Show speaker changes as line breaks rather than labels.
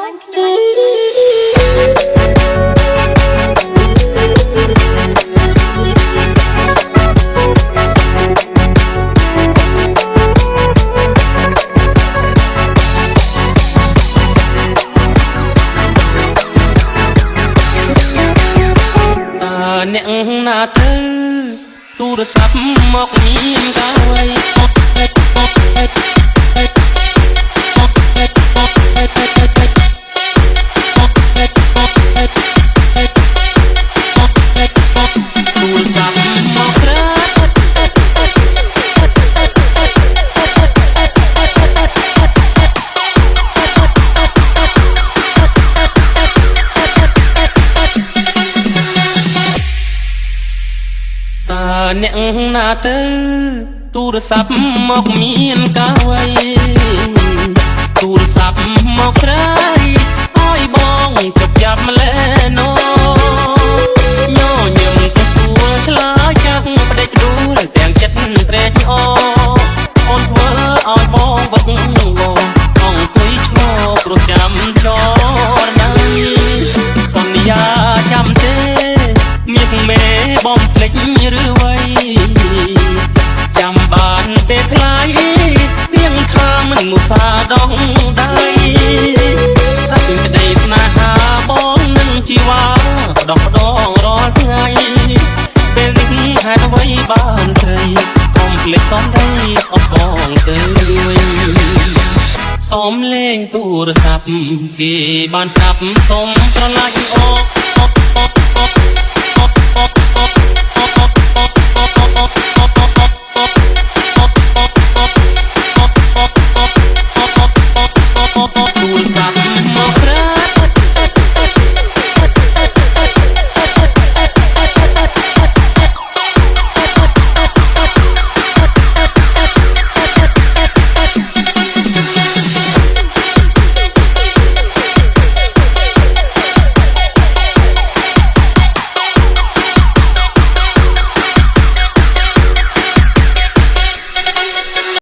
អ្នកណាទៅទូរស័ព្ទមកមានកាវៃទូរស័ព្ទមកក្រាអ្នកណាទៅទូរស័ព្ទមកមានកាវៃទូរស័ព្ទមកស្រីឲ្យបងជប់ចាប់ម្លេណូញញឹមទៅសួរឆ្លើយចាក់ផ្ដេចដួលទាំងចិត្តត្រេកអរអូនធ្វើឲ្យបងវឹកវរអង្គុយឈរព្រោះចាំចរណៃសន្យាចាំទេមាសមេបំភ្លេចឬវ័យចាំបានទេថ្លៃរៀងថាមិនមុសាដងដៃសាច់ក្តីស្នេហាបងនឹងជីវ៉ាផ្ដោះផ្ដងរាល់ថ្ងៃពេលនេះហេតុអ្វីបានស្រីកុំភ្លេចសំដីស្អប់បងទៅវិញសូមលេងទូរស័ព្ទគេបានចាប់សូមស្រឡាញ់